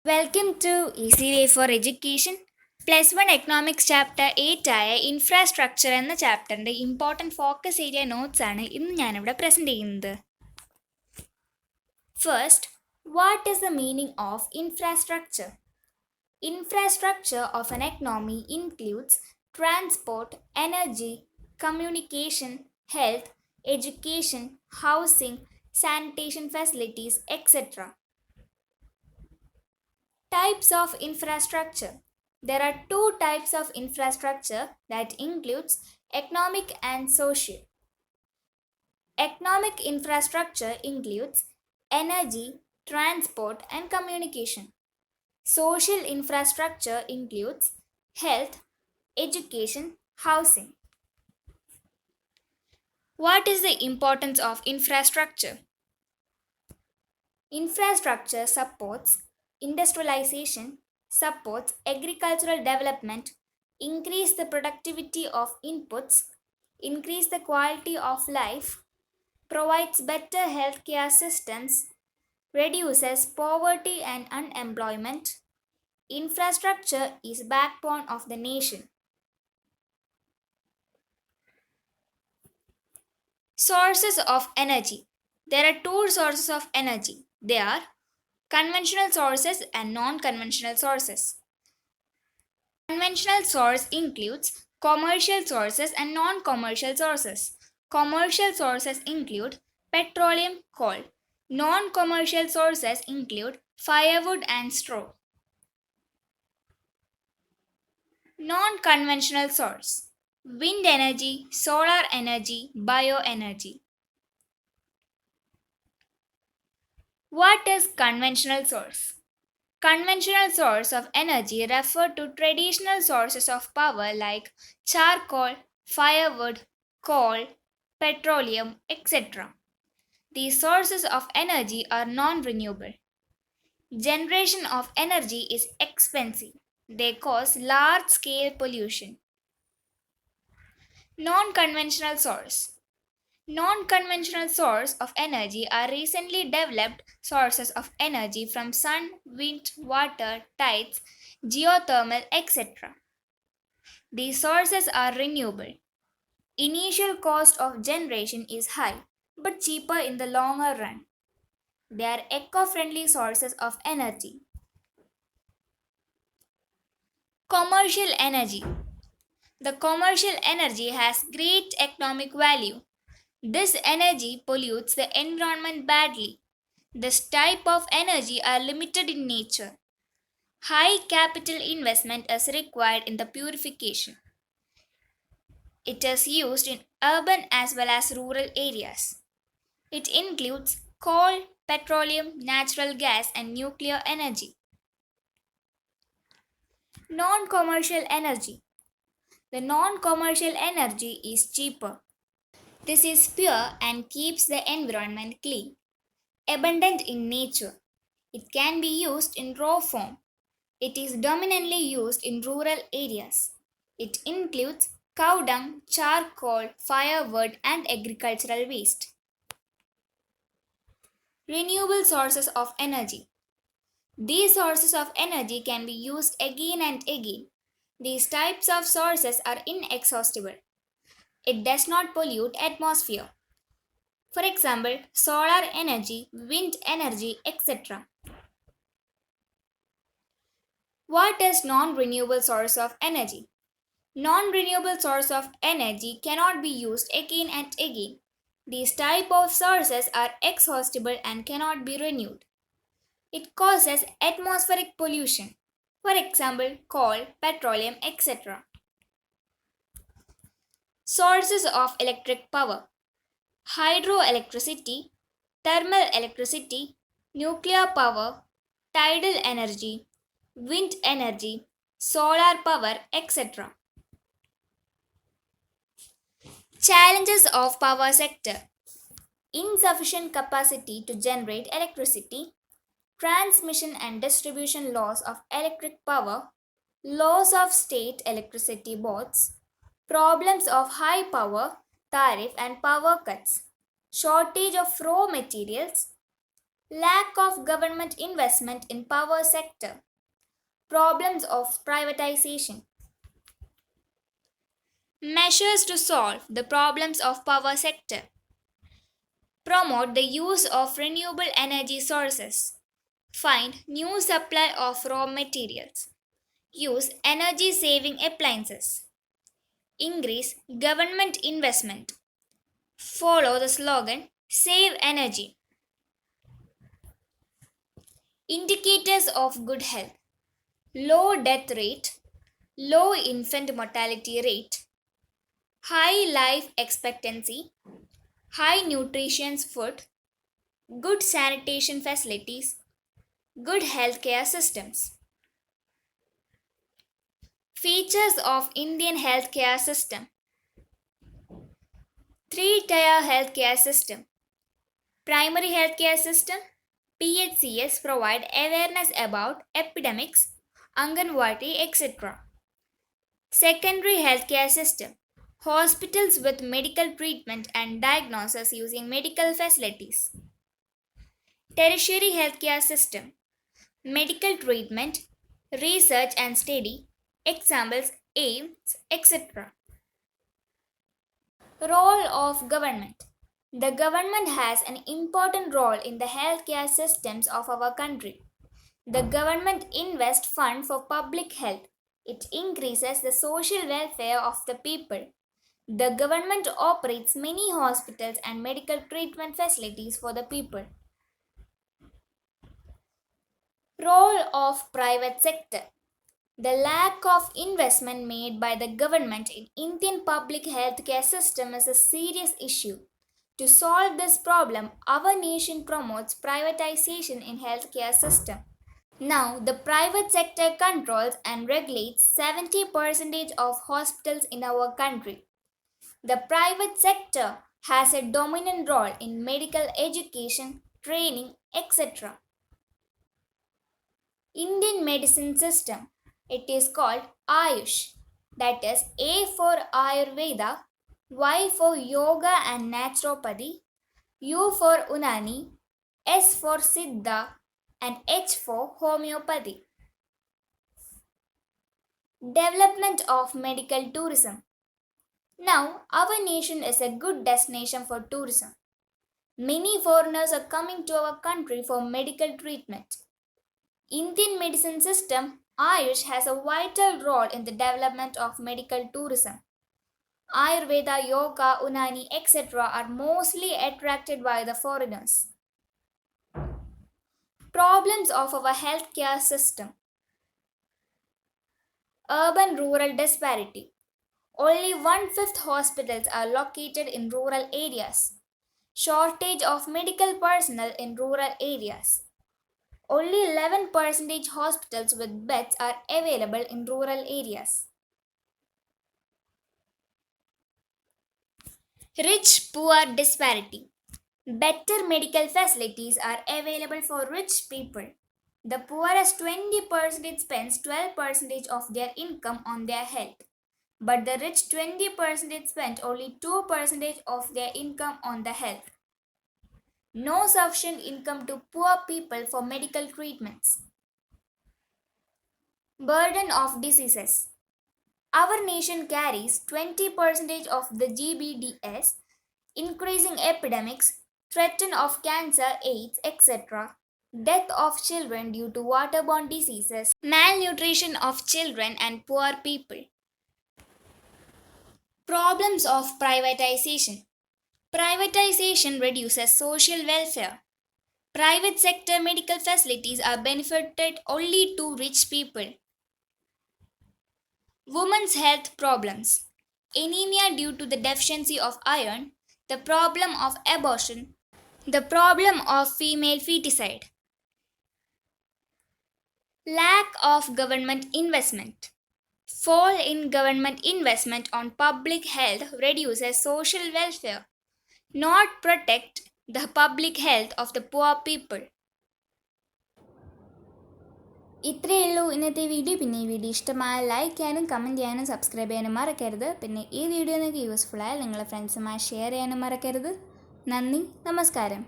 Welcome to Easy Way for Education. +1 Economics chapter-8 ആയ infrastructure എന്ന ചാപ്റ്ററിൻ്റെ ഇമ്പോർട്ടൻറ്റ് ഫോക്കസ് ഏരിയ നോട്ട്സ് ആണ് ഇന്ന് ഞാനിവിടെ പ്രസൻറ്റ് ചെയ്യുന്നത്. First, what is the meaning of infrastructure? Infrastructure of an economy includes transport, energy, communication, health, education, housing, sanitation facilities, etc. Types of infrastructure. There are two types of infrastructure that includes economic and social. Economic infrastructure includes energy, transport, and communication. Social infrastructure includes health, education, housing. What is the importance of infrastructure? Infrastructure supports industrialization, supports agricultural development, increase the productivity of inputs, increase the quality of life, provides better healthcare systems, reduces poverty and unemployment. Infrastructure is backbone of the nation. Sources of energy. There are two sources of energy. They are conventional sources and non-conventional sources. Conventional source includes commercial sources and non-commercial sources. Commercial sources include petroleum, coal. Non-commercial sources include firewood and straw. Non-conventional source: wind energy, solar energy, bioenergy. What is conventional source? Conventional source of energy refer to traditional sources of power like charcoal, firewood, coal, petroleum, etc. These sources of energy are non-renewable. Generation of energy is expensive. They cause large-scale pollution. Non-conventional source. Non-conventional sources of energy are recently developed sources of energy from sun, wind, water, tides, geothermal, etc. These sources are renewable. Initial cost of generation is high, but cheaper in the longer run. They are eco-friendly sources of energy. Commercial energy. The commercial energy has great economic value. This energy pollutes the environment badly. This type of energy are limited in nature. High capital investment is required in the purification. It is used in urban as well as rural areas. It includes coal, petroleum, natural gas, and nuclear energy. Non-commercial energy. The non-commercial energy is cheaper. This is pure and keeps the environment clean. Abundant in nature. It can be used in raw form. It is dominantly used in rural areas. It includes cow dung, charcoal, firewood, and agricultural waste. Renewable sources of energy. These sources of energy can be used again and again. These types of sources are inexhaustible. It does not pollute atmosphere. For example, solar energy, wind energy, etc. What is non-renewable source of energy? Non-renewable source of energy cannot be used again and again. These type of sources are exhaustible and cannot be renewed. It causes atmospheric pollution. For example, coal, petroleum, etc. Sources of electric power: hydroelectricity, thermal electricity, nuclear power, tidal energy, wind energy, solar power, etc. Challenges of power sector: insufficient capacity to generate electricity, transmission and distribution loss of electric power, loss of state electricity boards, problems of high power tariff and power cuts, shortage of raw materials, Lack of government investment in power sector. Problems of privatization. Measures to solve the problems of power sector. Promote the use of renewable energy sources. Find new supply of raw materials. Use energy saving appliances. Increase government investment. Follow the slogan Save Energy. Indicators of good health: low death rate, low infant mortality rate, high life expectancy, high nutritious food, good sanitation facilities, good healthcare systems. Features of Indian healthcare system: three-tier healthcare system. Primary healthcare system, PHCS provide awareness about epidemics, Anganwadi, etc. Secondary healthcare system, hospitals with medical treatment and diagnosis using medical facilities. Tertiary healthcare system, medical treatment, research and study, examples AIMS, etc. Role of government. The government has an important role in the healthcare systems of our country. The government invests funds for public health. It increases the social welfare of the people. The government operates many hospitals and medical treatment facilities for the people. Role of private sector. The lack of investment made by the government in Indian public healthcare system is a serious issue. To solve this problem, our nation promotes privatization in healthcare system. Now, the private sector controls and regulates 70% of hospitals in our country. The private sector has a dominant role in medical education, training, etc. Indian medicine system. It is called Ayush. That is A for Ayurveda, Y for Yoga and Naturopathy, U for Unani, S for Siddha, and H for Homeopathy. Development of medical tourism. Now, our nation is a good destination for tourism. Many foreigners are coming to our country for medical treatment. Indian medicine system, Ayush, has a vital role in the development of medical tourism. Ayurveda, yoga, Unani, etc. are mostly attracted by the foreigners. Problems of our healthcare system. Urban-rural disparity. Only 1/5 hospitals are located in rural areas. Shortage of medical personnel in rural areas. Only 11% hospitals with beds are available in rural areas. Rich-poor disparity. Better medical facilities are available for rich people. The poorest 20% spends 12% of their income on their health, but the rich 20% spend only 2% of their income on the health. No sufficient income to poor people for medical treatments. Burden of diseases. Our nation carries 20% of the GBDS, increasing epidemics, threat of cancer, AIDS, etc. Death of children due to waterborne diseases, malnutrition of children and poor people. Problems of privatization. Privatization reduces social welfare. Private sector medical facilities are benefited only to rich people. Women's health problems. Anemia due to the deficiency of iron, the problem of abortion, the problem of female feticide. Lack of government investment. Fall in government investment on public health reduces social welfare, not protect the public health of the poor people. ഇത്രയേ ഉള്ളൂ ഇന്നത്തെ video. പിന്നെ ഈ video ഇഷ്ടമായ like ചെയ്യാനും comment ചെയ്യാനും subscribe ചെയ്യാനും മറക്കരുത്. പിന്നെ ഈ വീഡിയോ നിങ്ങൾക്ക് യൂസ്ഫുൾ ആയാൽ നിങ്ങളുടെ ഫ്രണ്ട്സുമായി ഷെയർ ചെയ്യാനും മറക്കരുത്. നന്ദി, നമസ്കാരം.